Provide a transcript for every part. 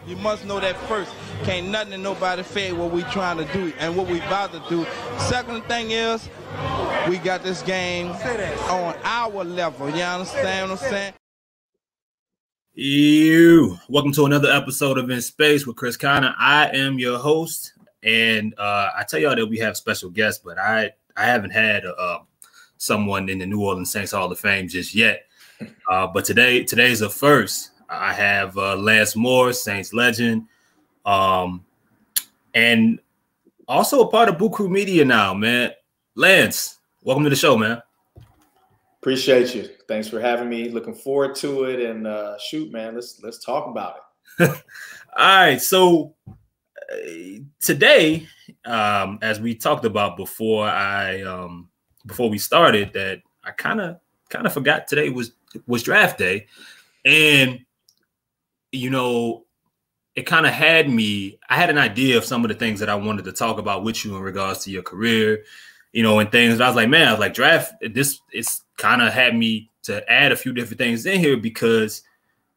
You must know that first. Can't nothing and nobody fade what we trying to do and what we about to do. Second thing is, we got this game on our level. You understand what I'm saying? Welcome to another episode of In Space with Chris Connor. I am your host, and I tell y'all that we have special guests, but I haven't had someone in the New Orleans Saints Hall of Fame just yet. But today's a first. I have Lance Moore, Saints legend, and also a part of Boo Crew Media now, man. Lance, welcome to the show, man. Appreciate you. Thanks for having me. Looking forward to it. And shoot, man, let's talk about it. All right. So today, as we talked about before we started, that I kind of forgot today was draft day, and you know, it kind of had me. I had an idea of some of the things that I wanted to talk about with you in regards to your career, you know, and things. And I was like, draft. It's kind of had me to add a few different things in here because,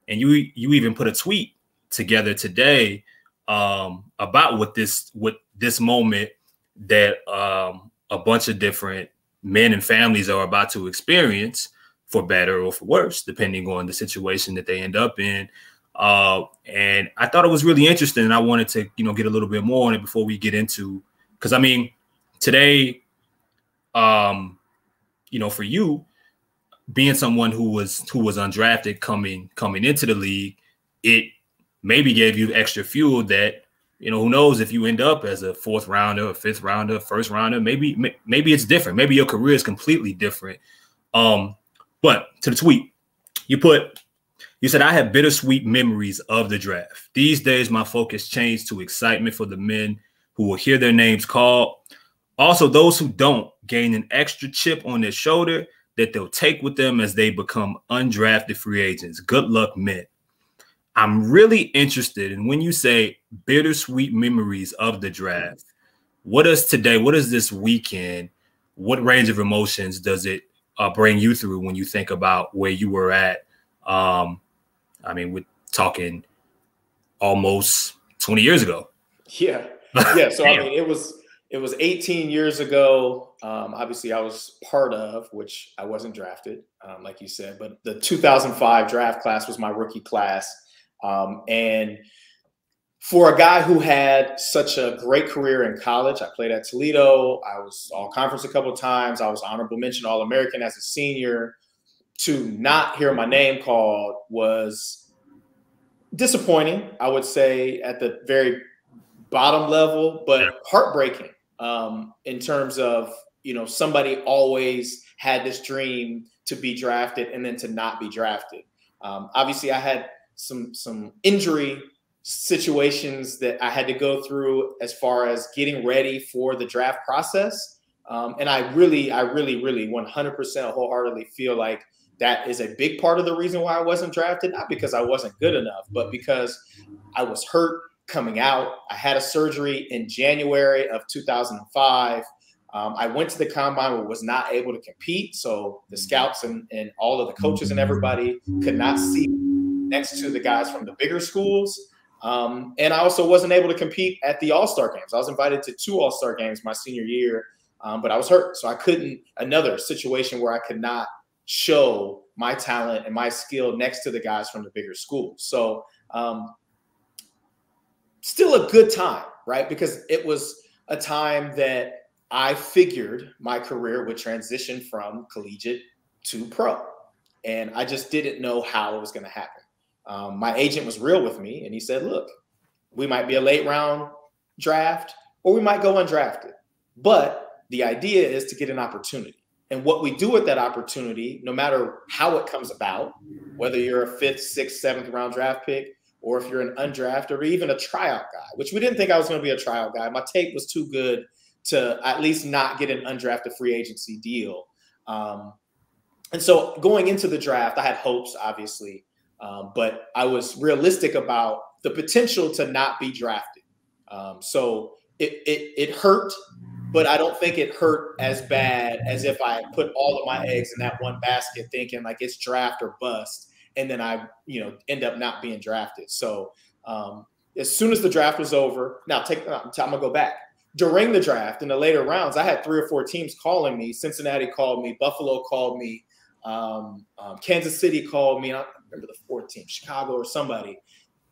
and you even put a tweet together today about what this moment that a bunch of different men and families are about to experience, for better or for worse, depending on the situation that they end up in. And I thought it was really interesting, and I wanted to, get a little bit more on it before we get into, because I mean, today, for you being someone who was undrafted coming into the league, it maybe gave you extra fuel that, who knows if you end up as a fourth rounder, a fifth rounder, first rounder, maybe it's different. Maybe your career is completely different. But to the tweet, you said, I have bittersweet memories of the draft. These days, my focus changed to excitement for the men who will hear their names called. Also, those who don't gain an extra chip on their shoulder that they'll take with them as they become undrafted free agents. Good luck, men. I'm really interested in when you say bittersweet memories of the draft. What does this weekend, what range of emotions does it bring you through when you think about where you were at? I mean, we're talking almost 20 years ago. Yeah. So I mean, it was 18 years ago. Obviously, I was part of, which I wasn't drafted, like you said, but the 2005 draft class was my rookie class. And for a guy who had such a great career in college, I played at Toledo. I was all-conference a couple of times. I was honorable mention All-American as a senior. To not hear my name called was disappointing, I would say, at the very bottom level, but heartbreaking in terms of, somebody always had this dream to be drafted and then to not be drafted. Obviously, I had some injury situations that I had to go through as far as getting ready for the draft process. And I really 100% wholeheartedly feel like that is a big part of the reason why I wasn't drafted, not because I wasn't good enough, but because I was hurt coming out. I had a surgery in January of 2005. I went to the combine but was not able to compete. So the scouts and all of the coaches and everybody could not see next to the guys from the bigger schools. And I also wasn't able to compete at the All-Star games. I was invited to 2 All-Star games my senior year, but I was hurt. So I couldn't, another situation where I could not show my talent and my skill next to the guys from the bigger schools. So still a good time, right? Because it was a time that I figured my career would transition from collegiate to pro. And I just didn't know how it was going to happen. My agent was real with me, and he said, look, we might be a late round draft or we might go undrafted. But the idea is to get an opportunity. And what we do with that opportunity, no matter how it comes about, whether you're a 5th, 6th, 7th round draft pick, or if you're an undrafted or even a tryout guy, which we didn't think I was going to be a tryout guy. My tape was too good to at least not get an undrafted free agency deal. And so going into the draft, I had hopes, obviously, but I was realistic about the potential to not be drafted. So it hurt, but I don't think it hurt as bad as if I put all of my eggs in that one basket thinking like it's draft or bust. And then I, end up not being drafted. So as soon as the draft was over, I'm gonna go back. During the draft in the later rounds, I had 3 or 4 teams calling me. Cincinnati called me, Buffalo called me, Kansas City called me. I don't remember the 4th team, Chicago or somebody.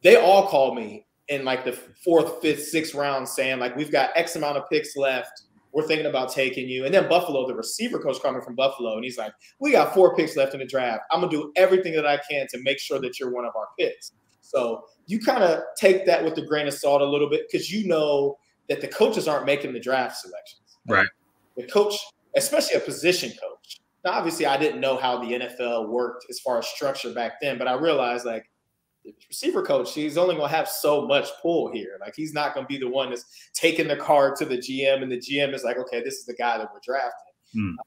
They all called me in like the 4th, 5th, 6th round saying like, we've got X amount of picks left. We're thinking about taking you. And then Buffalo, the receiver coach coming from Buffalo, and he's like, we got 4 picks left in the draft. I'm going to do everything that I can to make sure that you're one of our picks. So you kind of take that with a grain of salt a little bit because you know that the coaches aren't making the draft selections. Right. The coach, especially a position coach. Now, obviously, I didn't know how the NFL worked as far as structure back then, but I realized like, the receiver coach, he's only going to have so much pull here. Like, he's not going to be the one that's taking the card to the GM, and the GM is like, okay, this is the guy that we're drafting.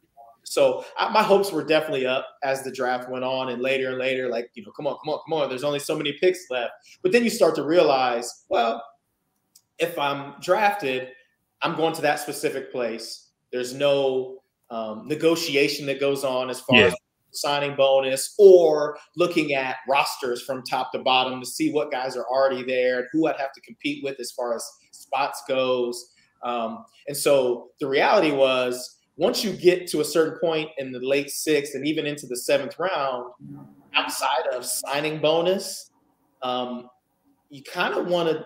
So my hopes were definitely up as the draft went on, and later, like, you know, come on. There's only so many picks left. But then you start to realize, well, if I'm drafted, I'm going to that specific place. There's no negotiation that goes on as far as signing bonus or looking at rosters from top to bottom to see what guys are already there and who I'd have to compete with as far as spots goes. And so the reality was, once you get to a certain point in the late 6th and even into the 7th round, outside of signing bonus, you kind of want to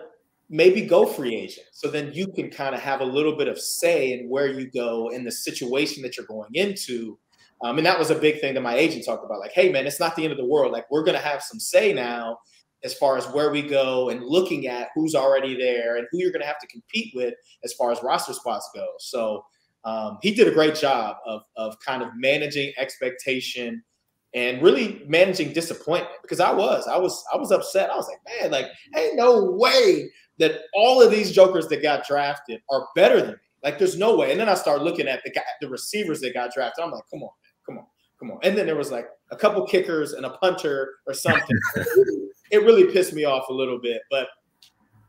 maybe go free agent. So then you can kind of have a little bit of say in where you go in the situation that you're going into. And that was a big thing that my agent talked about. Like, hey, man, it's not the end of the world. Like, we're going to have some say now as far as where we go and looking at who's already there and who you're going to have to compete with as far as roster spots go. So he did a great job of kind of managing expectation and really managing disappointment, because I was upset. I was like, man, like, ain't no way that all of these jokers that got drafted are better than me. Like, there's no way. And then I started looking at the receivers that got drafted. I'm like, come on. And then there was like a couple kickers and a punter or something. It really pissed me off a little bit, but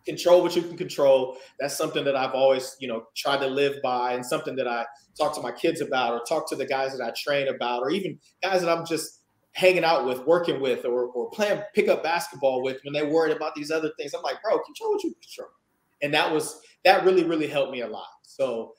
control what you can control. That's something that I've always, you know, tried to live by, and something that I talk to my kids about, or talk to the guys that I train about, or even guys that I'm just hanging out with, working with, or playing pickup basketball with when they're worried about these other things. I'm like, bro, control what you can control. And that really, really helped me a lot. So,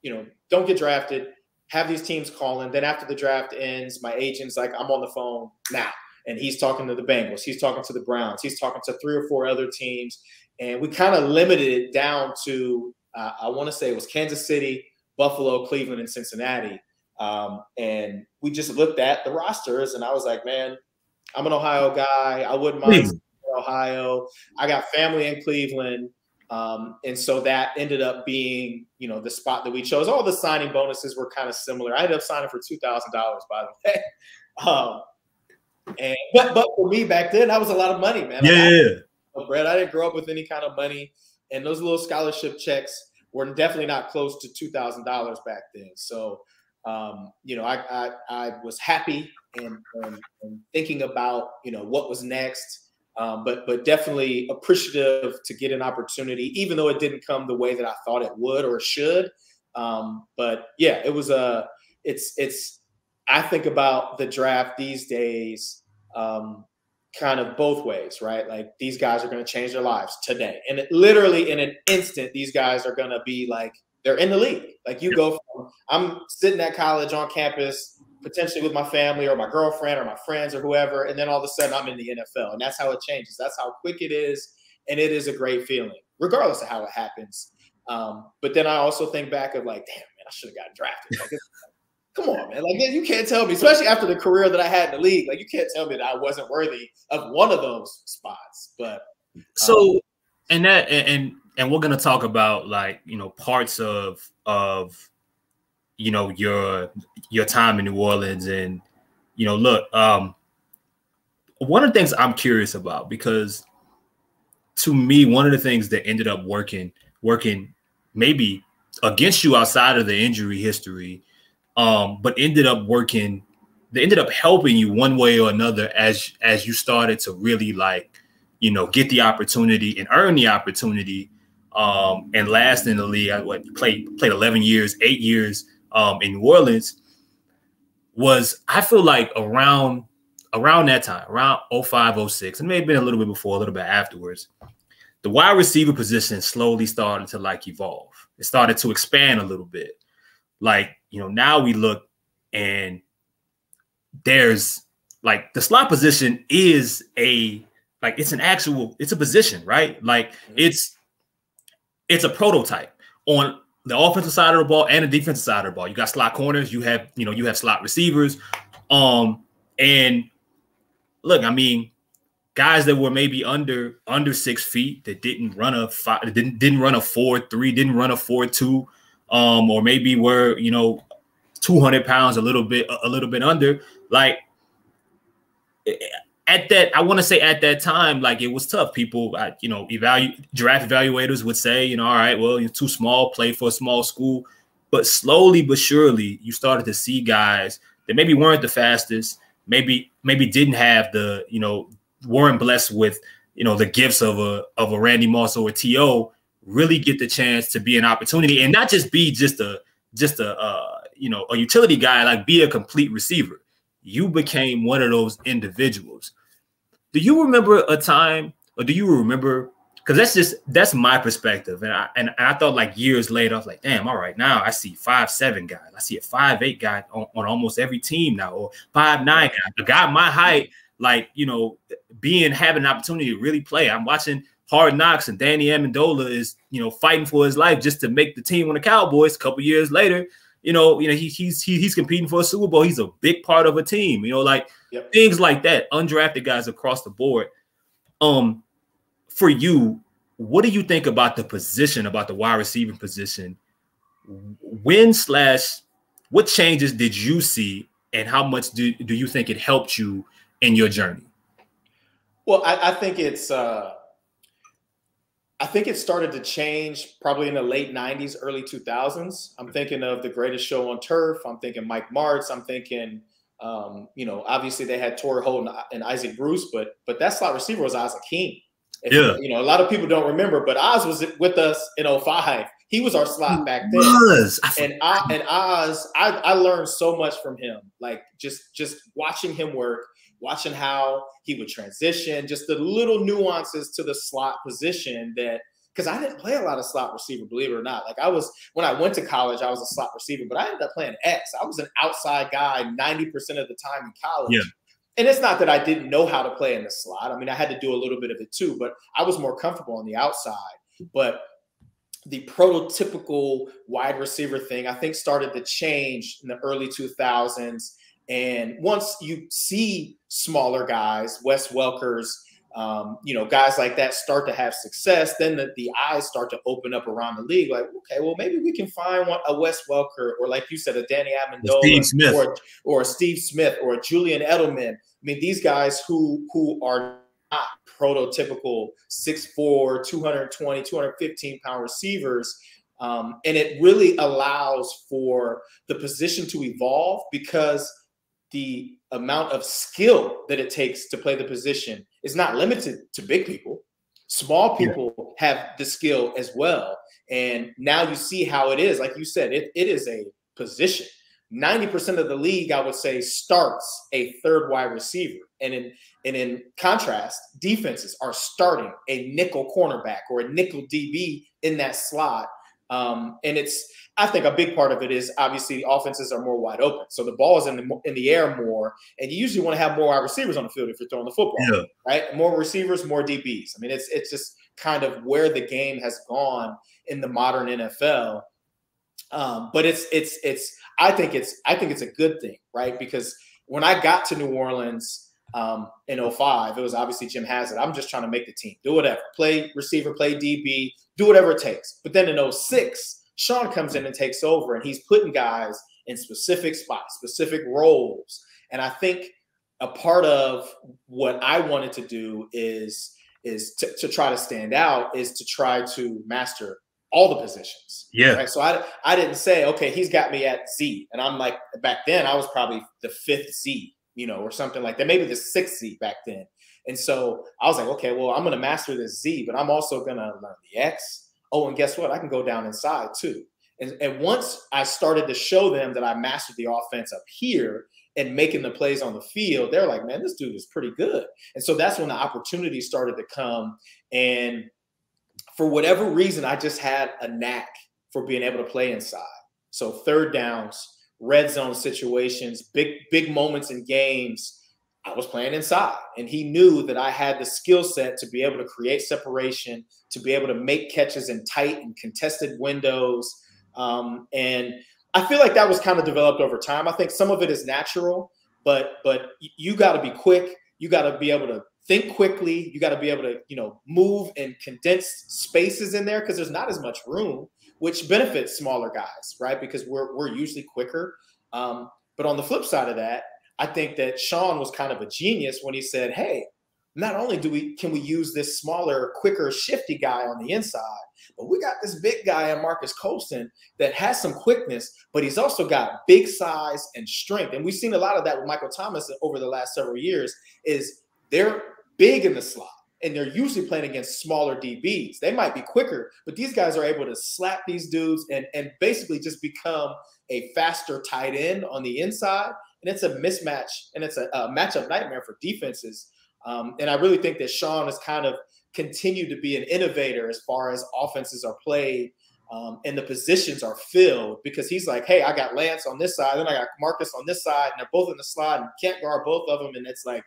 you know, don't get drafted. Have these teams calling. Then after the draft ends, my agent's like, I'm on the phone now. And he's talking to the Bengals. He's talking to the Browns. He's talking to 3 or 4 other teams. And we kind of limited it down to, I want to say it was Kansas City, Buffalo, Cleveland, and Cincinnati. And we just looked at the rosters, and I was like, man, I'm an Ohio guy. I wouldn't mind Ohio. I got family in Cleveland. And so that ended up being, you know, the spot that we chose. All the signing bonuses were kind of similar. I ended up signing for $2,000, by the way. But for me back then, that was a lot of money, man. Brett, I didn't grow up with any kind of money, and those little scholarship checks were definitely not close to $2,000 back then. So, you know, I was happy and thinking about, you know, what was next. But definitely appreciative to get an opportunity, even though it didn't come the way that I thought it would or should. But yeah, it was I think about the draft these days, kind of both ways, right? Like, these guys are going to change their lives today. And literally in an instant, these guys are going to be like, they're in the league. Like, you go from, I'm sitting at college on campus, potentially with my family or my girlfriend or my friends or whoever, and then all of a sudden I'm in the NFL. And that's how it changes. That's how quick it is. And it is a great feeling, regardless of how it happens. But then I also think back of like, damn, man, I should have gotten drafted. Like, come on, man. Like, you can't tell me, especially after the career that I had in the league, like, you can't tell me that I wasn't worthy of one of those spots. But so, and we're going to talk about, like, you know, parts of you know, your time in New Orleans. And, you know, look, one of the things I'm curious about, because to me, one of the things that ended up working maybe against you outside of the injury history, but ended up helping you one way or another as you started to really, like, you know, get the opportunity and earn the opportunity, and last in the league. I played 8 years in New Orleans. Was, I feel like around that time, around 05, 06, and maybe been a little bit before, a little bit afterwards, the wide receiver position slowly started to like evolve. It started to expand a little bit. Like, now we look and there's like the slot position is it's a position, right? Like it's a prototype on the offensive side of the ball and the defensive side of the ball. You got slot corners, you have slot receivers. And look, I mean, guys that were maybe under 6 feet that didn't run a 4.3, didn't run a 4.2, or maybe were 200 pounds, a little bit under. Like at that time, like it was tough. People, draft evaluators would say, all right, well, you're too small, play for a small school. But slowly but surely, you started to see guys that maybe weren't the fastest, maybe didn't have the, weren't blessed with, the gifts of a Randy Moss or a T.O. really get the chance to be an opportunity and not just be just a utility guy, like be a complete receiver. You became one of those individuals. Do you remember a time, or do you remember? Because that's my perspective, and I thought like years later, I was like, damn, all right, now I see 5'7" guys, I see a 5'8" guy on almost every team now, or 5'9" guy, a guy my height, like having an opportunity to really play. I'm watching Hard Knocks, and Danny Amendola is fighting for his life just to make the team on the Cowboys. A couple years later, he's competing for a Super Bowl. He's a big part of a team. Things like that. Undrafted guys across the board. For you, what do you think about the position, about the wide receiving position? What changes did you see, and how much do you think it helped you in your journey? Well, I think it started to change probably in the late 90s, early 2000s. I'm thinking of The Greatest Show on Turf. I'm thinking Mike Martz. I'm thinking, obviously they had Torrey Holt and Isaac Bruce, but that slot receiver was Oz Hakeem. A lot of people don't remember, but Oz was with us in 05. He was our slot back then. And Oz, I learned so much from him. Like just watching him work, watching how he would transition, just the little nuances to the slot position because I didn't play a lot of slot receiver, believe it or not. Like when I went to college, I was a slot receiver, but I ended up playing X. I was an outside guy 90% of the time in college. Yeah. And it's not that I didn't know how to play in the slot. I mean, I had to do a little bit of it too, but I was more comfortable on the outside. But the prototypical wide receiver thing, I think, started to change in the early 2000s. And once you see smaller guys, Wes Welkers, guys like that start to have success, then the eyes start to open up around the league. Like, okay, well, maybe we can find a Wes Welker, or like you said, a Danny Amendola, or a Steve Smith, or a Julian Edelman. I mean, these guys who are not prototypical 6'4", 220, 215-pound receivers. And it really allows for the position to evolve, because the amount of skill that it takes to play the position is not limited to big people. Small people have the skill as well. And now you see how it is. Like you said, it is a position. 90% of the league, I would say, starts a third wide receiver. And in contrast, defenses are starting a nickel cornerback or a nickel DB in that slot. And I think a big part of it is obviously the offenses are more wide open. So the ball is in the air more, and you usually want to have more wide receivers on the field if you're throwing the football, right? More receivers, more DBs. I mean, it's just kind of where the game has gone in the modern NFL. But I think it's a good thing, right? Because when I got to New Orleans in 05, it was obviously Jim Haslett. I'm just trying to make the team, do whatever, play receiver, play DB, do whatever it takes. But then in 06, Sean comes in and takes over, and he's putting guys in specific spots, specific roles. And I think a part of what I wanted to do is to try to stand out, is to try to master all the positions. Yeah. Right? So I didn't say, okay, he's got me at Z. And I'm like, back then I was probably the 5th Z, or something like that, maybe the 6th Z back then. And so I was like, okay, well, I'm going to master this Z, but I'm also going to learn the X. Oh, and guess what? I can go down inside too. And once I started to show them that I mastered the offense up here and making the plays on the field, they're like, man, this dude is pretty good. And so that's when the opportunity started to come. And for whatever reason, I just had a knack for being able to play inside. So third downs, red zone situations, big moments in games, I was playing inside. And he knew that I had the skill set to be able to create separation, to be able to make catches in tight and contested windows. And I feel like that was kind of developed over time. I think some of it is natural, but you got to be quick. You got to be able to think quickly. You got to be able to, move and condense spaces in there because there's not as much room, which benefits smaller guys, right? Because we're usually quicker. But on the flip side of that, I think that Sean was kind of a genius when he said, hey, not only can we use this smaller, quicker, shifty guy on the inside, but we got this big guy in Marcus Colston that has some quickness, but he's also got big size and strength. And we've seen a lot of that with Michael Thomas over the last several years is they're big in the slot. And they're usually playing against smaller DBs. They might be quicker, but these guys are able to slap these dudes and basically just become a faster tight end on the inside. And it's a mismatch, and it's a matchup nightmare for defenses. And I really think that Sean has kind of continued to be an innovator as far as offenses are played and the positions are filled, because he's like, hey, I got Lance on this side, then I got Marcus on this side, and they're both in the slot and can't guard both of them. And it's like,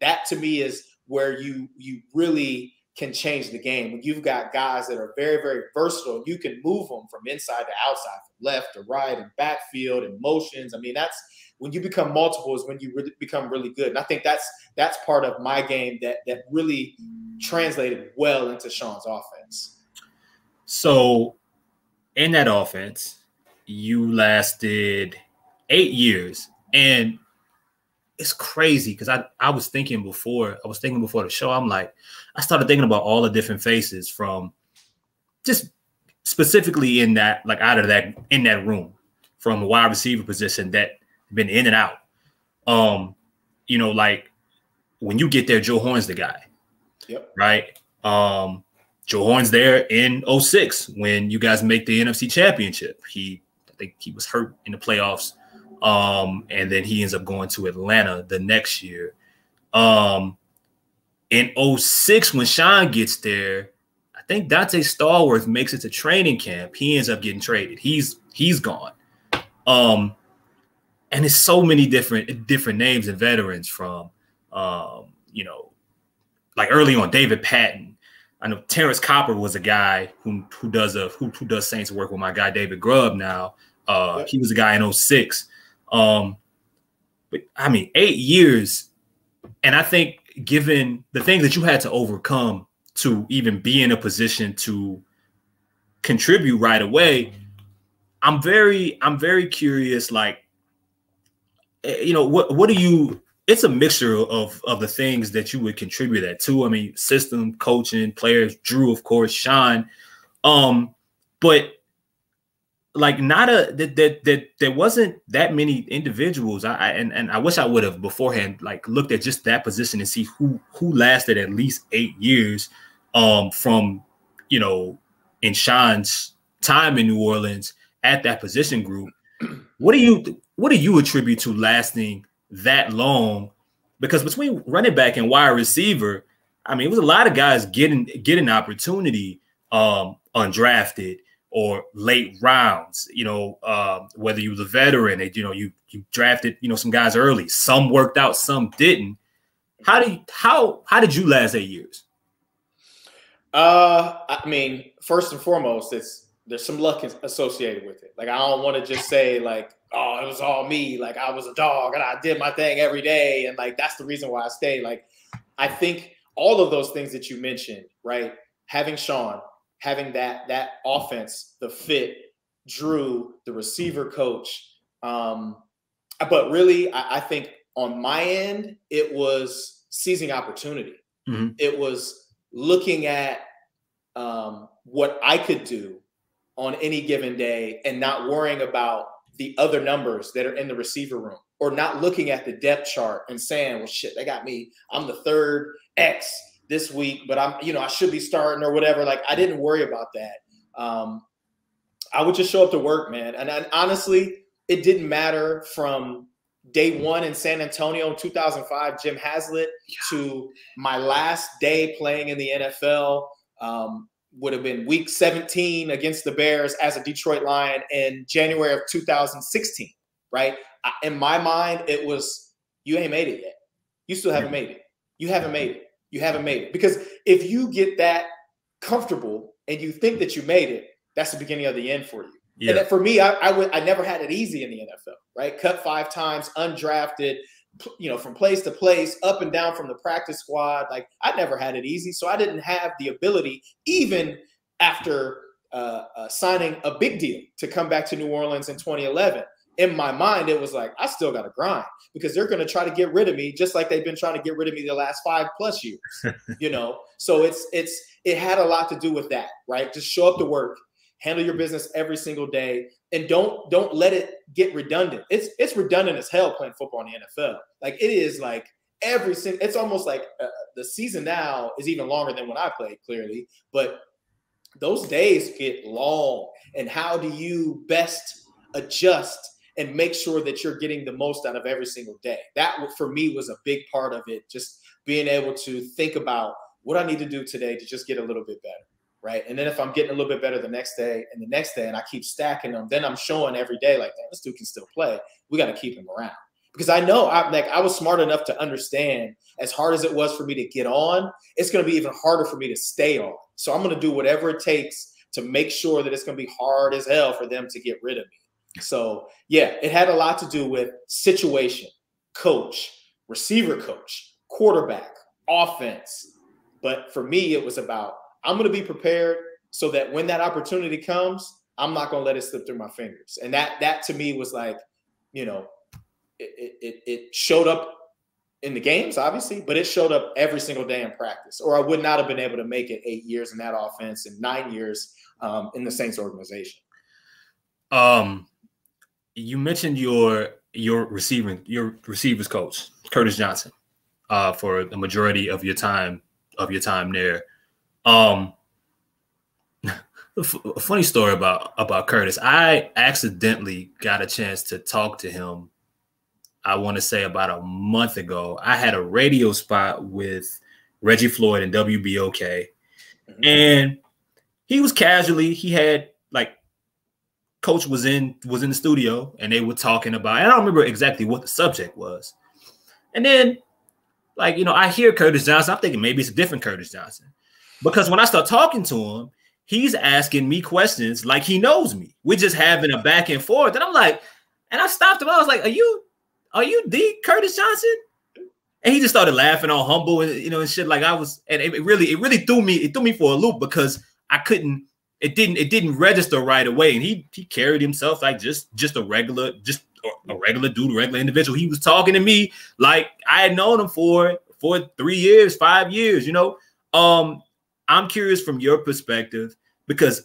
that to me is where you really can change the game. When you've got guys that are very, very versatile, you can move them from inside to outside, from left to right, and backfield and motions. I mean, that's when you become multiple is when you really become really good. And I think that's part of my game that really translated well into Sean's offense. So in that offense, you lasted 8 years, and it's crazy because I was thinking before the show, I'm like, I started thinking about all the different faces from just specifically in that, like out of that, in that room from the wide receiver position that been in and out. Like when you get there, Joe Horn's the guy. Yep. Right. Joe Horn's there in 2006 when you guys make the NFC Championship. I think he was hurt in the playoffs. And then he ends up going to Atlanta the next year. In 2006, when Sean gets there, I think Dante Stallworth makes it to training camp. He ends up getting traded. He's gone. And it's so many different names and veterans from, like early on, David Patton. I know Terrence Copper was a guy who does Saints work with my guy David Grubb now. He was a guy in 2006. But I mean, 8 years. And I think given the things that you had to overcome to even be in a position to contribute right away, I'm very curious, like, what do you, it's a mixture of the things that you would contribute that to. I mean, system, coaching, players, Drew, of course, Sean. But like there wasn't that many individuals. I wish I would have beforehand like looked at just that position and see who lasted at least 8 years from in Sean's time in New Orleans at that position group. What do you attribute to lasting that long? Because between running back and wide receiver, I mean, it was a lot of guys getting opportunity undrafted or late rounds, whether you was a veteran, you drafted, some guys early, some worked out, some didn't. How did you last 8 years? I mean, first and foremost, there's some luck associated with it. Like, I don't want to just say like, oh, it was all me. Like, I was a dog and I did my thing every day. And like, that's the reason why I stayed. Like, I think all of those things that you mentioned, right? Having Sean, having that offense, the fit, Drew, the receiver coach. But really, I think on my end, it was seizing opportunity. Mm-hmm. It was looking at what I could do on any given day and not worrying about the other numbers that are in the receiver room, or not looking at the depth chart and saying, well, shit, they got me. I'm the third X this week, but I should be starting or whatever. Like, I didn't worry about that. I would just show up to work, man. And honestly, it didn't matter from day one in San Antonio in 2005, Jim Haslett, to my last day playing in the NFL. would have been week 17 against the Bears as a Detroit Lion in January of 2016, right? In my mind, it was, you ain't made it yet. You still haven't made it. You haven't made it. You haven't made it. Because if you get that comfortable and you think that you made it, that's the beginning of the end for you. Yeah. And for me, I never had it easy in the NFL, right? Cut 5 times, undrafted, from place to place, up and down from the practice squad. Like, I never had it easy. So I didn't have the ability, even after signing a big deal to come back to New Orleans in 2011. In my mind, it was like, I still got to grind because they're going to try to get rid of me just like they've been trying to get rid of me the last 5+ years, So it had a lot to do with that, right? Just show up to work, handle your business every single day, and don't let it get redundant. It's redundant as hell playing football in the NFL. Like, it is like it's almost like the season now is even longer than when I played, clearly, but those days get long. And how do you best adjust and make sure that you're getting the most out of every single day? That, for me, was a big part of it. Just being able to think about what I need to do today to just get a little bit better, right? And then if I'm getting a little bit better the next day, and I keep stacking them, then I'm showing every day, like, damn, this dude can still play. We got to keep him around. Because I know I was smart enough to understand, as hard as it was for me to get on, it's going to be even harder for me to stay on. So I'm going to do whatever it takes to make sure that it's going to be hard as hell for them to get rid of me. So, yeah, it had a lot to do with situation, coach, receiver coach, quarterback, offense. But for me, it was about, I'm going to be prepared so that when that opportunity comes, I'm not going to let it slip through my fingers. And that to me was like, it showed up in the games, obviously, but it showed up every single day in practice, or I would not have been able to make it 8 years in that offense and 9 years in the Saints organization. You mentioned your receivers coach, Curtis Johnson, for the majority of your time there. A funny story about Curtis. I accidentally got a chance to talk to him, I want to say about a month ago. I had a radio spot with Reggie Floyd and WBOK, and he had Coach was in the studio, and they were talking about, and I don't remember exactly what the subject was. And then, I hear Curtis Johnson. I'm thinking maybe it's a different Curtis Johnson, because when I start talking to him, he's asking me questions like he knows me. We're just having a back and forth, and I'm like, and I stopped him. I was like, "Are you the Curtis Johnson?" And he just started laughing, all humble, and and shit. Like, I was, and it really threw me for a loop, because I couldn't. It didn't register right away, and he carried himself like just a regular dude, regular individual. He was talking to me like I had known him for 3 years, 5 years. I'm curious from your perspective, because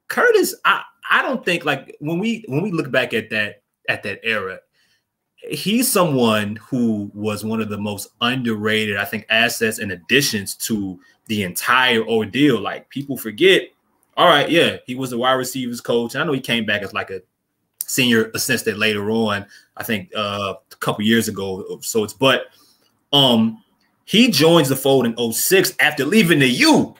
Curtis, I don't think, like, when we look back at that era, he's someone who was one of the most underrated, I think, assets and additions to the entire ordeal. Like, people forget. All right, yeah, he was a wide receivers coach. I know he came back as like a senior assistant later on, I think a couple years ago. But he joins the fold in 2006 after leaving the U.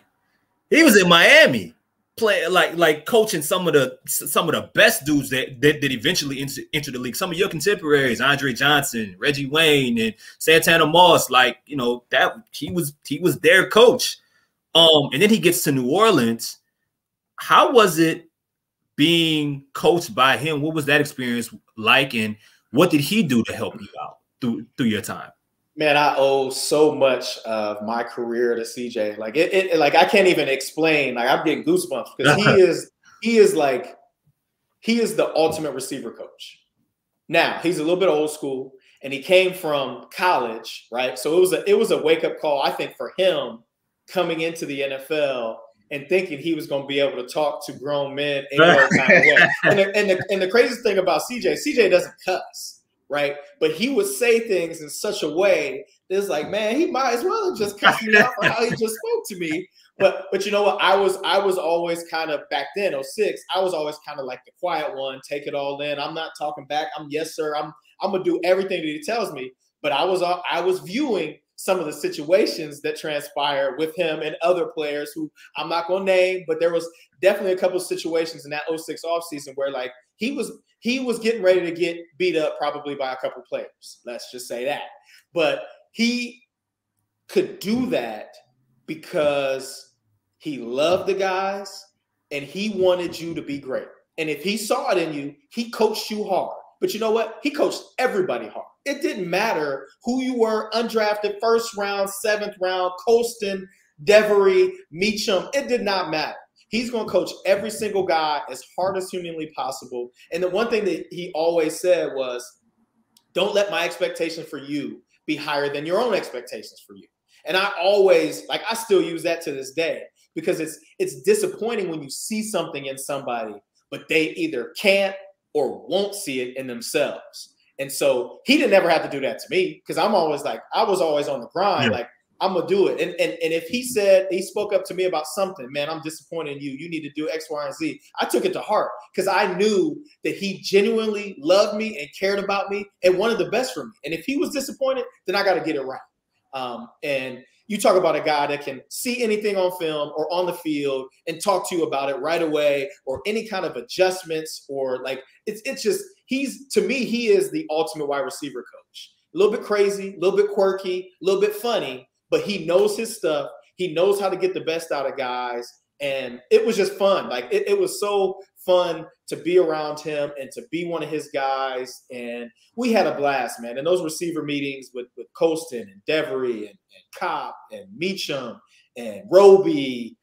He was in Miami, playing like coaching some of the best dudes that eventually entered the league. Some of your contemporaries, Andre Johnson, Reggie Wayne, and Santana Moss. That he was their coach. And then he gets to New Orleans. How was it being coached by him? What was that experience like, and what did he do to help you out through your time? Man, I owe so much of my career to CJ. Like, I can't even explain. Like, I'm getting goosebumps, because he is the ultimate receiver coach. Now, he's a little bit old school, and he came from college, right? So it was a wake up call, I think, for him coming into the NFL and thinking he was going to be able to talk to grown men in no kind of way. And the craziest thing about CJ doesn't cuss, right? But he would say things in such a way that it's like, man, he might as well have just cussed me out for how he just spoke to me. But you know what? I was always kind of, back then, 2006, I was always kind of like the quiet one, take it all in. I'm not talking back. I'm yes, sir. I'm gonna do everything that he tells me. But I was viewing some of the situations that transpired with him and other players who I'm not going to name, but there was definitely a couple of situations in that 06 offseason where like he was getting ready to get beat up probably by a couple players. Let's just say that. But he could do that because he loved the guys and he wanted you to be great. And if he saw it in you, he coached you hard. But you know what? He coached everybody hard. It didn't matter who you were, undrafted, first round, seventh round, Colston, Devery, Meacham. It did not matter. He's going to coach every single guy as hard as humanly possible. And the one thing that he always said was, don't let my expectations for you be higher than your own expectations for you. And I always, like, I still use that to this day because it's disappointing when you see something in somebody, but they either can't or won't see it in themselves. And so he didn't ever have to do that to me because I'm always like, I was always on the grind. Yeah. Like, I'm going to do it. And if he spoke up to me about something, man, I'm disappointed in you. You need to do X, Y, and Z. I took it to heart because I knew that he genuinely loved me and cared about me and wanted the best for me. And if he was disappointed, then I got to get it right. And you talk about a guy that can see anything on film or on the field and talk to you about it right away, or any kind of adjustments, or like, it's just, to me, he is the ultimate wide receiver coach. A little bit crazy, a little bit quirky, a little bit funny, but he knows his stuff. He knows how to get the best out of guys. And it was just fun. Like it was so fun to be around him and to be one of his guys. And we had a blast, man. And those receiver meetings with Colston and Devery and Kopp and Meacham and Roby,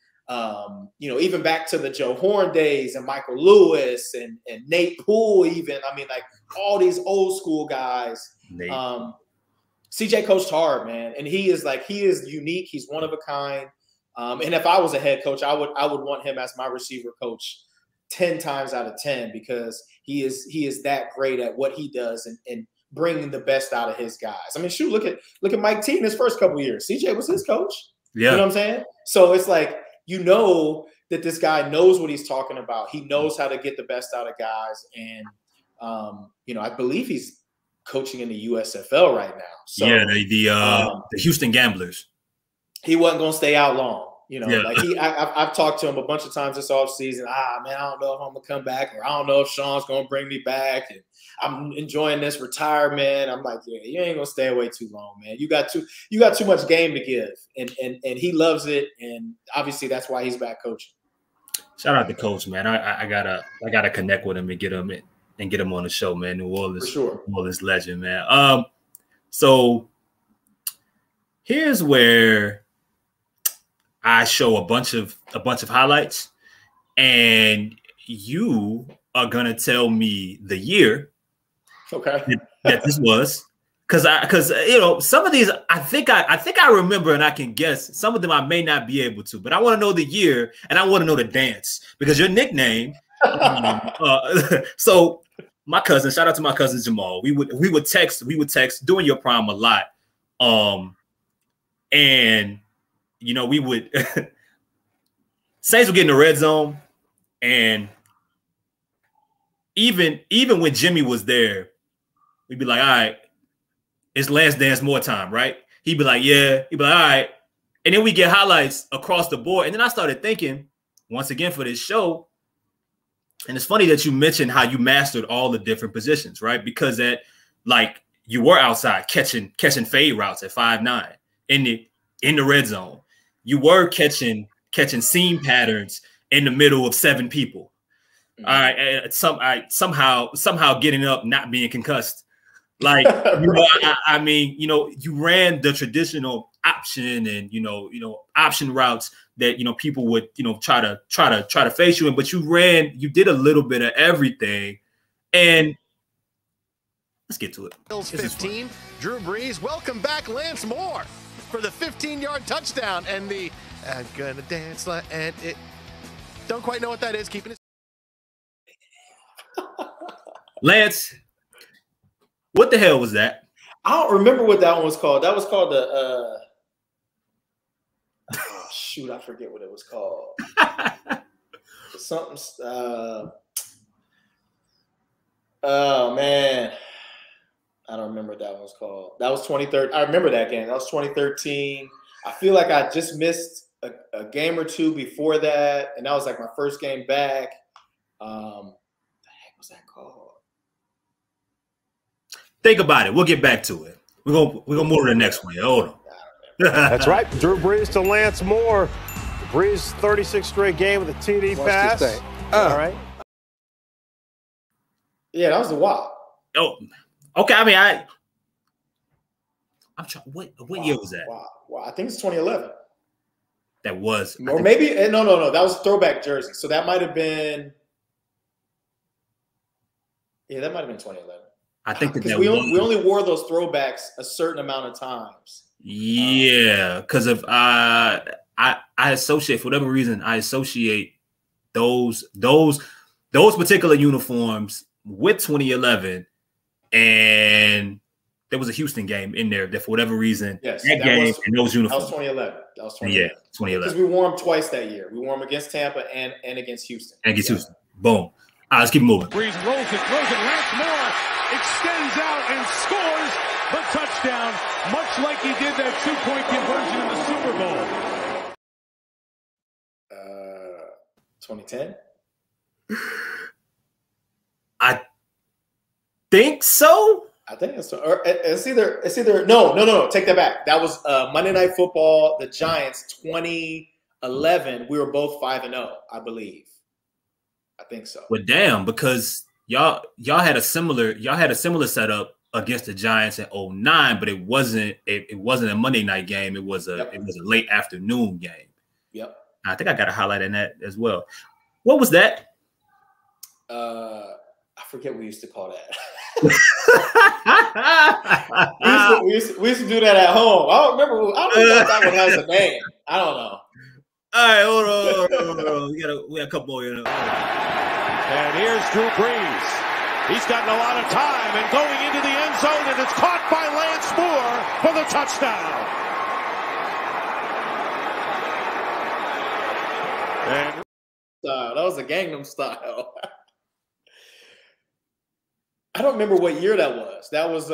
even back to the Joe Horn days and Michael Lewis and Nate Poole even. I mean, like all these old school guys. CJ coached hard, man. And he is unique. He's one of a kind. And if I was a head coach, I would want him as my receiver coach 10 times out of 10 because he is that great at what he does and bringing the best out of his guys. I mean, shoot, look at Mike T in his first couple of years. CJ was his coach. Yeah. You know what I'm saying? So it's like, you know that this guy knows what he's talking about. He knows how to get the best out of guys. And, I believe he's coaching in the USFL right now. So, yeah, the Houston Gamblers. He wasn't going to stay out long. I've talked to him a bunch of times this offseason. Man, I don't know if I'm going to come back, or I don't know if Sean's going to bring me back. And I'm enjoying this retirement. I'm like, yeah, you ain't going to stay away too long, man. You got too much game to give. And he loves it. And obviously that's why he's back coaching. Shout out to Coach, man. I gotta connect with him and get him on the show, man. New Orleans, for sure. New Orleans legend, man. So here's where I show a bunch of highlights, and you are gonna tell me the year, okay, that this was, because some of these I think I remember and I can guess. Some of them I may not be able to, but I want to know the year and I want to know the dance because your nickname. So my cousin, shout out to my cousin Jamal. We would text during your prime a lot, and. We would Saints would get in the red zone, and even when Jimmy was there, we'd be like, all right, it's Last Dance more time, right? He'd be like, yeah. He'd be like, all right. And then we get highlights across the board. And then I started thinking, once again for this show, and it's funny that you mentioned how you mastered all the different positions, right? Because you were outside catching fade routes at 5'9" in the red zone. You were catching seam patterns in the middle of 7 people. Mm-hmm. All right, somehow getting up, not being concussed. Like you ran the traditional option and option routes that people would try to face you in, but you did a little bit of everything. And let's get to it. Bills 15, Drew Brees. Welcome back, Lance Moore, for the 15-yard touchdown and the I'm gonna dance like and it. Don't quite know what that is. Keeping it. Lance, what the hell was that? I don't remember what that one was called. That was called the shoot, I forget what it was called. Something. Oh man. I don't remember what that one's called. That was 2013. I remember that game. That was 2013. I feel like I just missed a game or two before that, and that was like my first game back. What the heck was that called? Think about it. We'll get back to it. We're gonna move to the next one. Hold on. That's right. Drew Brees to Lance Moore. Brees 36th straight game with a TD pass. All right. Yeah, that was a while. Oh, okay. I mean, I'm trying. What year was that? Wow. I think it's 2011. That was, or maybe no. That was throwback jersey. So that might have been. Yeah, that might have been 2011. I think that we only wore those throwbacks a certain amount of times. Yeah, because of I associate, for whatever reason, I associate those particular uniforms with 2011, and there was a Houston game in there that for whatever reason, yes, that game and those uniforms. That was 2011. Yeah, 2011. Because we wore them twice that year. We wore them against Tampa and against Houston. Houston. Boom. All right, let's keep moving. Brees rolls it. Lance Moore extends out and scores the touchdown, much like he did that 2-point conversion in the Super Bowl. 2010. I think so. I think it's either no. Take that back. That was Monday Night Football. The Giants 2011. We were both 5-0, I believe. I think so. Well, damn, because y'all had a similar setup against the Giants in 2009, but it wasn't a Monday night game. It was a late afternoon game. Yep. I think I got a highlight in that as well. What was that? I forget what we used to call that. we used to do that at home. I don't remember. I don't know if that one has a name. I don't know. All right, hold on. We got a couple more here. And here's Drew Brees. He's gotten a lot of time and going into the end zone, and it's caught by Lance Moore for the touchdown. And that was a Gangnam Style. I don't remember what year that was. That was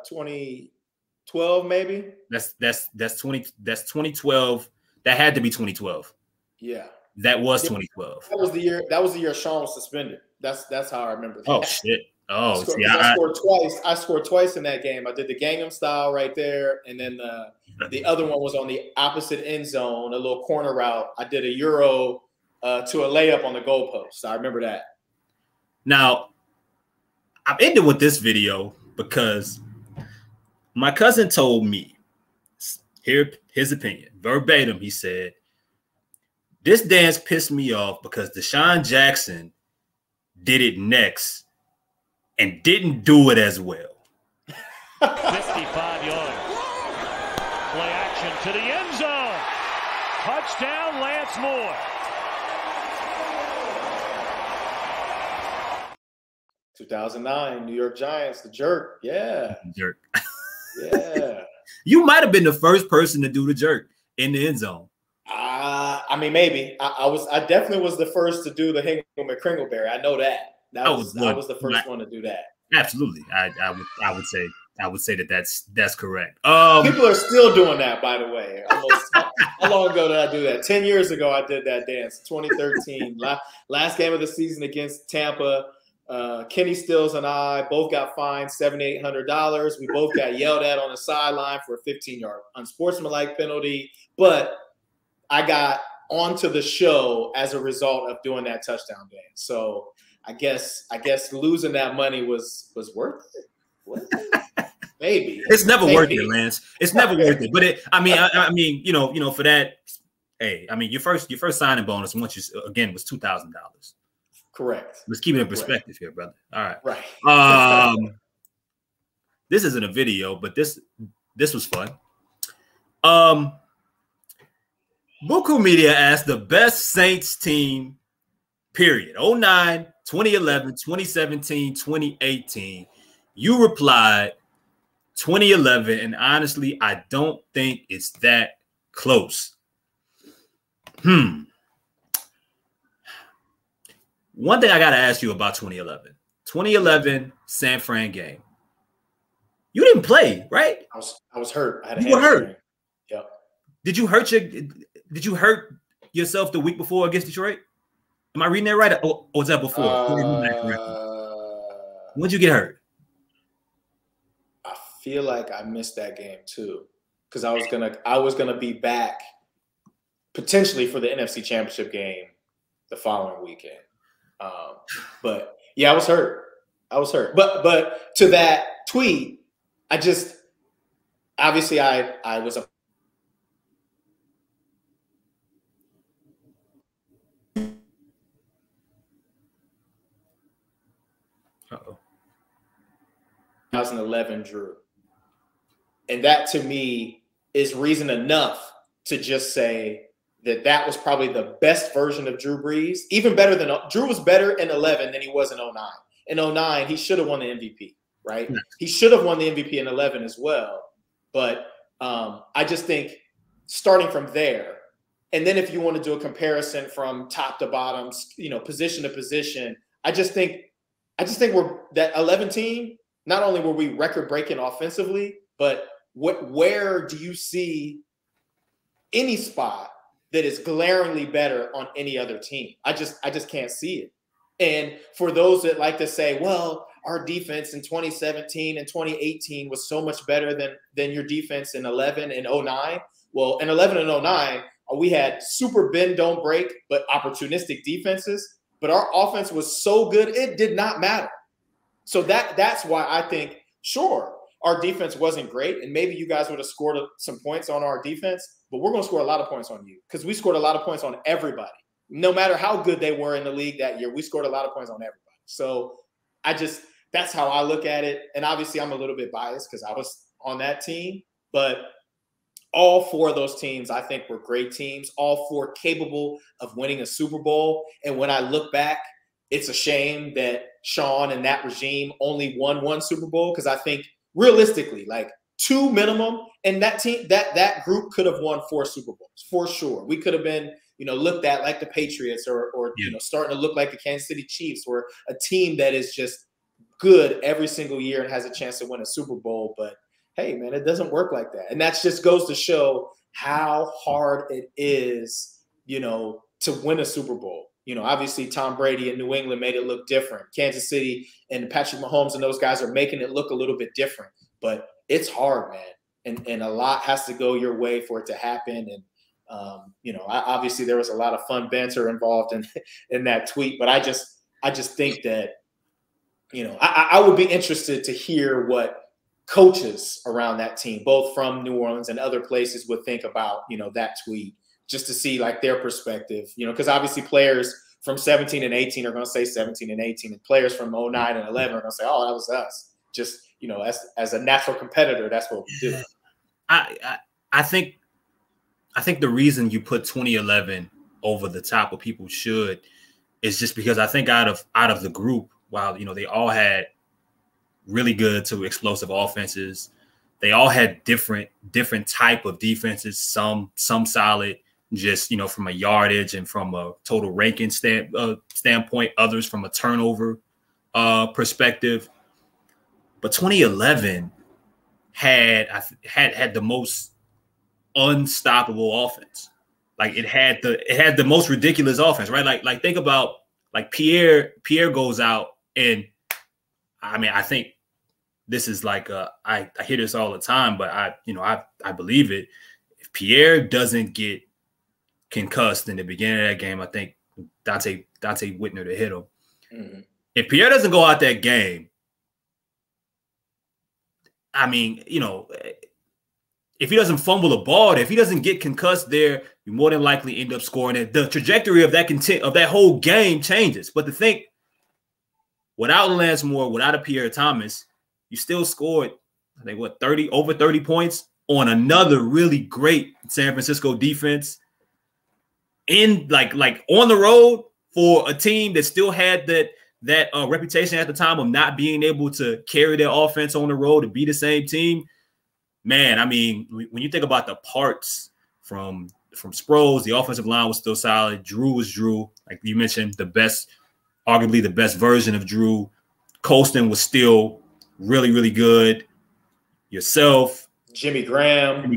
2012, maybe. That's 2012. That had to be 2012. Yeah. That was 2012. That was the year Sean was suspended. That's how I remember that. Oh shit. Oh, I scored twice. I scored twice in that game. I did the Gangnam Style right there, and then the other one was on the opposite end zone, a little corner route. I did a Euro to a layup on the goalpost. I remember that. Now, I'm ending with this video because my cousin told me, here his opinion, verbatim, he said, this dance pissed me off because Deshaun Jackson did it next and didn't do it as well. 55 yards. Play action to the end zone. Touchdown, Lance Moore. 2009, New York Giants, the jerk. Yeah. Jerk. Yeah. You might have been the first person to do the jerk in the end zone. I mean, maybe. I definitely was the first to do the Hingle McCringleberry. I know that. I was the first one to do that. Absolutely. I would say that's correct. People are still doing that, by the way. How long ago did I do that? 10 years ago, I did that dance. 2013. Last game of the season against Tampa. Kenny Stills and I both got fined $700-800. We both got yelled at on the sideline for a 15-yard unsportsmanlike penalty, but I got onto the show as a result of doing that touchdown dance. So I guess losing that money was worth it. Maybe it's never worth it, Lance. It's never worth it. But I mean, you know, for that, hey, I mean, your first signing bonus once was $2,000. Correct. Let's keep it in perspective here, brother. All right. Right. This isn't a video, but this was fun. Buku Media asked the best Saints team, period. 09, 2011, 2017, 2018. You replied 2011, and honestly, I don't think it's that close. One thing I got to ask you about 2011. 2011 San Fran game. You didn't play, right? I was hurt. I had you were hurt. Yep. Did you hurt yourself the week before against Detroit? Am I reading that right? Or was that before? When'd you get hurt? I feel like I missed that game too, because I was gonna be back potentially for the NFC Championship game the following weekend. But yeah, I was hurt. But to that tweet, I was a Uh-oh. 2011 Drew. And that to me is reason enough to just say that was probably the best version of Drew Brees. Even better than Drew was better in 11 than he was in 09. In 09, he should have won the MVP, right? Yeah. He should have won the MVP in 11 as well. But I just think starting from there, and then if you want to do a comparison from top to bottom, position to position, I just think we're that 11 team. Not only were we record-breaking offensively, but where do you see any spot that is glaringly better on any other team? I just can't see it. And for those that like to say, well, our defense in 2017 and 2018 was so much better than your defense in 11 and 09. Well, in 11 and 09, we had super bend, don't break, but opportunistic defenses. But our offense was so good, it did not matter. So that's why I think, sure, our defense wasn't great, and maybe you guys would have scored some points on our defense, but we're going to score a lot of points on you because we scored a lot of points on everybody. No matter how good they were in the league that year, we scored a lot of points on everybody. So that's how I look at it. And obviously I'm a little bit biased because I was on that team, but all four of those teams I think were great teams, all four capable of winning a Super Bowl. And when I look back, it's a shame that Sean and that regime only won one Super Bowl, because I think realistically, like 2 minimum, and that team, that group could have won 4 Super Bowls for sure. We could have been, looked at like the Patriots or starting to look like the Kansas City Chiefs, or a team that is just good every single year and has a chance to win a Super Bowl. But hey, man, it doesn't work like that. And that just goes to show how hard it is, to win a Super Bowl. Obviously Tom Brady in New England made it look different. Kansas City and Patrick Mahomes and those guys are making it look a little bit different. But it's hard, man. And a lot has to go your way for it to happen. And, obviously there was a lot of fun banter involved in that tweet. But I just think that, I would be interested to hear what coaches around that team, both from New Orleans and other places, would think about, that tweet, just to see like their perspective, because obviously players from 17 and 18 are going to say 17 and 18, and players from 09 and 11 are going to say, oh, that was us. Just, as a natural competitor, that's what we do. I think the reason you put 2011 over the top of people should is just because I think out of the group, while, they all had really good to explosive offenses, they all had different type of defenses, some solid, just, from a yardage and from a total ranking standpoint, others from a turnover perspective. But 2011 had the most unstoppable offense. Like it had the most ridiculous offense, right? Like think about like Pierre goes out, and I mean, I think this is like I hear this all the time, but I believe it. If Pierre doesn't get concussed in the beginning of that game, I think Dante Whitner to hit him. Mm-hmm. If Pierre doesn't go out that game, I mean, if he doesn't fumble the ball, if he doesn't get concussed there, you more than likely end up scoring it. The trajectory of that whole game changes. But to think, without Lance Moore, without a Pierre Thomas, you still scored, I think, over 30 points on another really great San Francisco defense in like on the road for a team that still had that reputation at the time of not being able to carry their offense on the road to be the same team. Man, I mean, when you think about the parts from Sproles, the offensive line was still solid. Drew was Drew. Like you mentioned, arguably the best version of Drew. Colston was still really, really good. yourself, Jimmy Graham,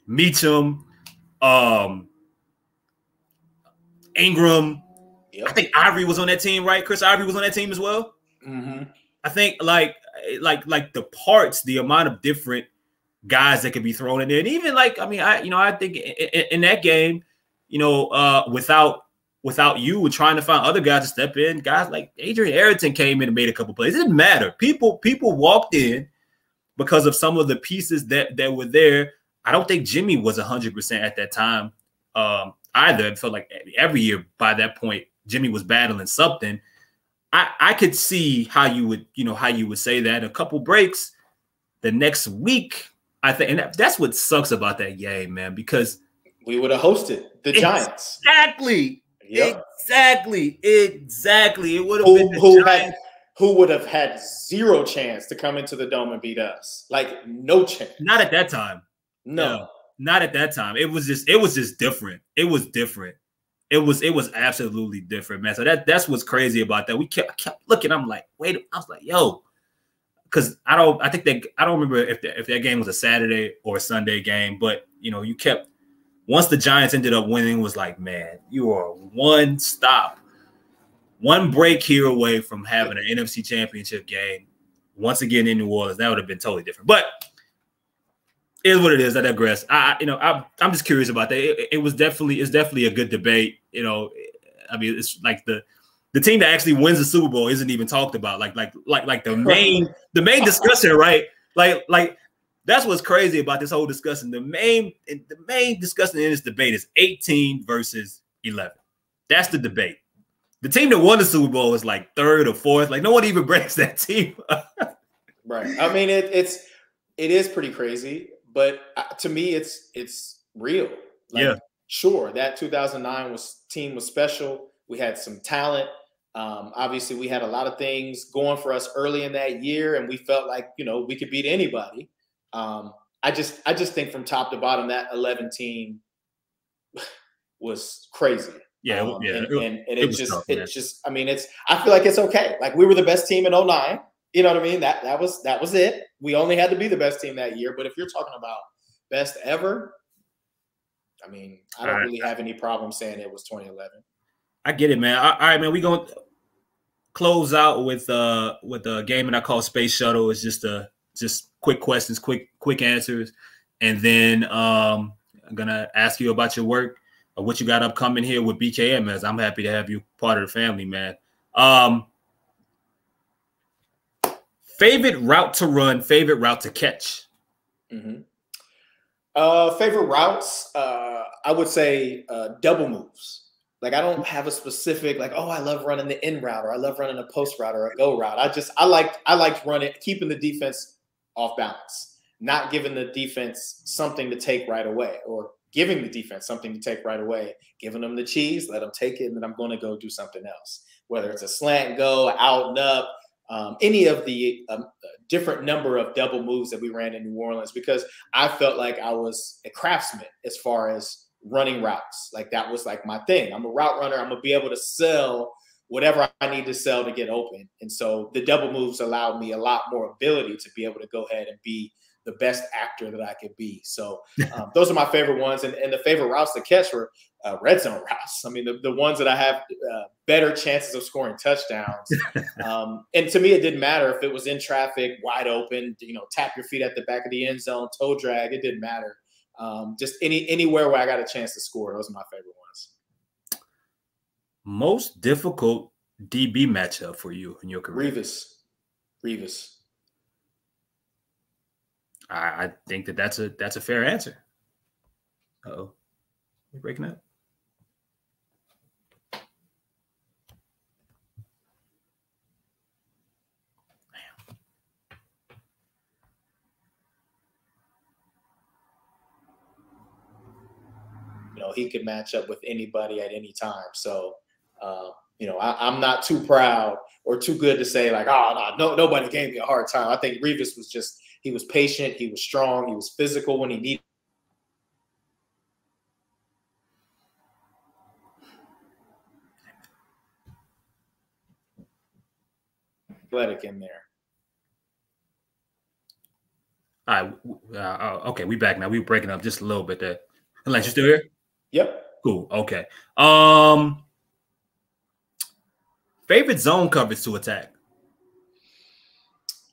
Meacham, Ingram. Yep. I think Ivory was on that team, right? Chris Ivory was on that team as well. Mm-hmm. I think like the parts, the amount of different guys that could be thrown in there, and even I think in that game, without you trying to find other guys to step in, guys like Adrian Ayrton came in and made a couple plays. It didn't matter. People walked in because of some of the pieces that were there. I don't think Jimmy was 100% at that time either. It felt like every year by that point, Jimmy was battling something. I could see how you would say that. A couple breaks the next week, I think, and that's what sucks about that game, man, because we would have hosted the Giants. Exactly. Yep. Exactly. It would have been the Giants. Who would have had zero chance to come into the Dome and beat us? Like, no chance. Not at that time. No. Not at that time. It was just different. It was different. It was absolutely different, man. So that's what's crazy about that. I kept looking. I'm like, wait. I was like, yo, because I don't remember if that game was a Saturday or a Sunday game, but you kept. Once the Giants ended up winning, was like, man, you are one break here away from having an NFC Championship game once again in New Orleans. That would have been totally different, but it is what it is. I digress. I'm just curious about that. It's definitely a good debate. It's like the team that actually wins the Super Bowl isn't even talked about. Like the main discussion, right? Like that's what's crazy about this whole discussion. The main discussion in this debate is 18 versus 11. That's the debate. The team that won the Super Bowl is like third or fourth. Like no one even breaks that team. Right. I mean, it is pretty crazy, but to me, it's real. Like, sure, that 2009 team was special. We had some talent. Obviously, we had a lot of things going for us early in that year, and we felt like we could beat anybody. I just think from top to bottom that 11 team was crazy. Yeah, and it's just I mean I feel like it's okay. Like we were the best team in 2009. You know what I mean? That was it. We only had to be the best team that year. But if you're talking about best ever, I mean, I don't really have any problem saying it was 2011. I get it, man. All right, man. We're gonna close out with a game that I call Space Shuttle. It's just quick questions, quick answers, and then I'm gonna ask you about your work or what you got upcoming here with BKM. As I'm happy to have you part of the family, man. Favorite route to run, favorite route to catch. Mm-hmm. Favorite routes, I would say double moves. Like I don't have a specific I love running the in route or I love running a post route or a go route. I liked running, keeping the defense off balance, not giving the defense something to take right away, or giving the defense something to take right away, giving them the cheese, let them take it, and then I'm going to go do something else. Whether it's a slant go, out and up, any of the different number of double moves that we ran in New Orleans, because I felt like I was a craftsman as far as running routes. Like that was like my thing. I'm a route runner. I'm going to be able to sell whatever I need to sell to get open. And so the double moves allowed me a lot more ability to be able to go ahead and be the best actor that I could be. So those are my favorite ones. And the favorite routes to catch were red zone routes. I mean, the ones that I have better chances of scoring touchdowns. And to me, it didn't matter if it was in traffic, wide open, tap your feet at the back of the end zone, toe drag. It didn't matter. Just anywhere where I got a chance to score. Those are my favorite ones. Most difficult DB matchup for you in your career? Revis. I think that's a fair answer. Uh-oh. We're breaking up. He could match up with anybody at any time. So, I'm not too proud or too good to say like, no, nobody gave me a hard time. I think Revis he was patient, he was strong, he was physical when he needed. Athletic in there. All right. Okay, we back now. We were breaking up just a little bit there. Lance, you still here? Yep. Cool. Okay. Favorite zone coverage to attack?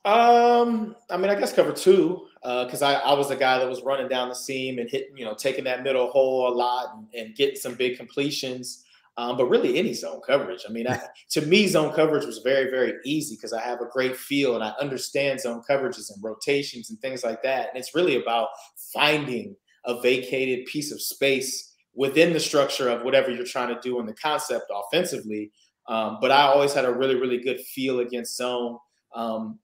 I mean, I guess cover two, because I was the guy that was running down the seam and hitting, taking that middle hole a lot and getting some big completions. But really any zone coverage. I mean, to me, zone coverage was very, very easy because I have a great feel and I understand zone coverages and rotations and things like that. And it's really about finding a vacated piece of space within the structure of whatever you're trying to do in the concept offensively. But I always had a really, really good feel against zone.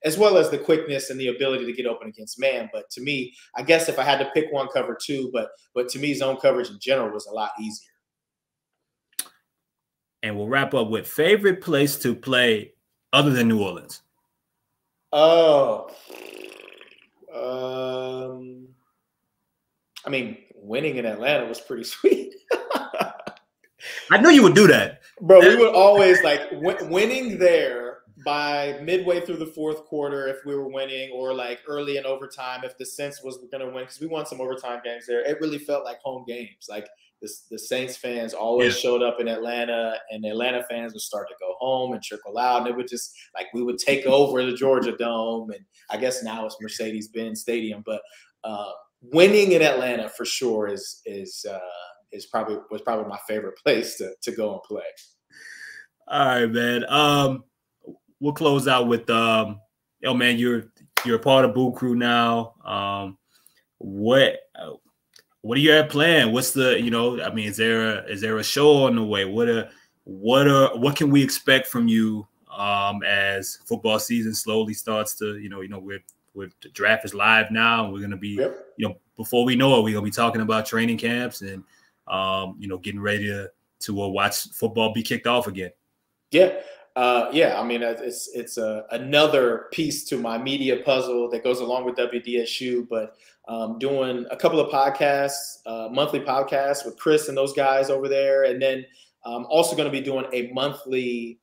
As well as the quickness and the ability to get open against man. But to me, I guess if I had to pick one, cover two, but to me, zone coverage in general was a lot easier. And we'll wrap up with favorite place to play other than New Orleans. Oh, I mean, winning in Atlanta was pretty sweet. I knew you would do that. Bro, we would always winning there by midway through the fourth quarter if we were winning, or like early in overtime if the sense was we're going to win, because we won some overtime games there. It really felt like home games. Like the Saints fans always showed up in Atlanta, and the Atlanta fans would start to go home and trickle out, and it would just like we would take over the Georgia Dome, and I guess now it's Mercedes-Benz Stadium. But winning in Atlanta for sure was probably my favorite place to go and play. All right, man. We'll close out with man, you're a part of Boo Crew now. What do you have planned? What's the, I mean, is there a show on the way? What can we expect from you as football season slowly starts to, with the draft is live now, and we're going to be, before we know it, we're going to be talking about training camps and getting ready to watch football be kicked off again. Yeah. I mean, it's another piece to my media puzzle that goes along with WDSU, but doing a couple of podcasts, monthly podcasts with Chris and those guys over there. And then also going to be doing a monthly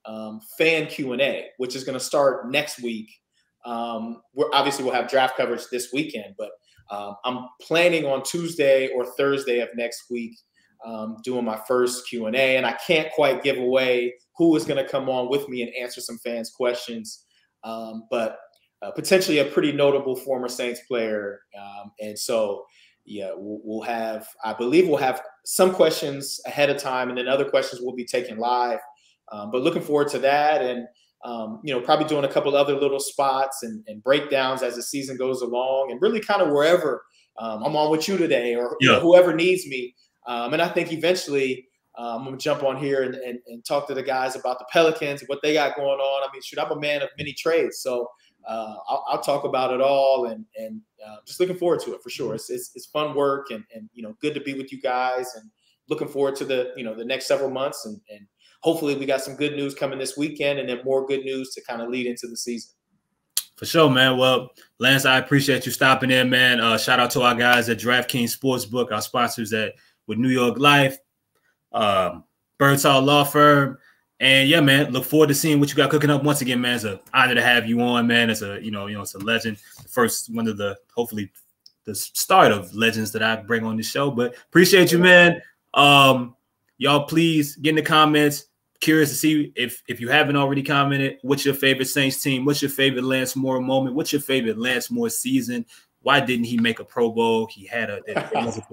fan Q&A, which is going to start next week. We'll have draft coverage this weekend, but I'm planning on Tuesday or Thursday of next week doing my first Q&A, and I can't quite give away who is going to come on with me and answer some fans' questions, but potentially a pretty notable former Saints player. And so, I believe we'll have some questions ahead of time, and then other questions will be taken live. But looking forward to that, and probably doing a couple other little spots and breakdowns as the season goes along, and really kind of wherever I'm on with you today, or whoever needs me. And I think eventually I'm going to jump on here and talk to the guys about the Pelicans and what they got going on. I mean, I'm a man of many trades, so I'll talk about it all, and just looking forward to it for sure. It's fun work, and good to be with you guys, and looking forward to the next several months, and hopefully we got some good news coming this weekend, and then more good news to kind of lead into the season. For sure, man. Well, Lance, I appreciate you stopping in, man. Shout out to our guys at DraftKings Sportsbook, our sponsors with New York Life, Birdsall Law Firm. And yeah, man, look forward to seeing what you got cooking up once again, man. It's an honor to have you on, man. It's it's a legend. First one of hopefully the start of legends that I bring on the show. But appreciate you, man. Y'all please get in the comments. Curious to see if you haven't already commented, what's your favorite Saints team? What's your favorite Lance Moore moment? What's your favorite Lance Moore season? Why didn't he make a Pro Bowl? He had a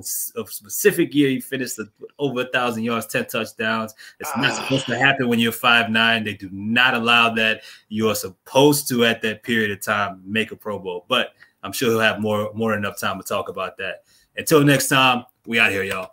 specific year. He finished over 1,000 yards, 10 touchdowns. It's not supposed to happen when you're 5'9". They do not allow that. You are supposed to, at that period of time, make a Pro Bowl. But I'm sure he'll have more than enough time to talk about that. Until next time, we out here, y'all.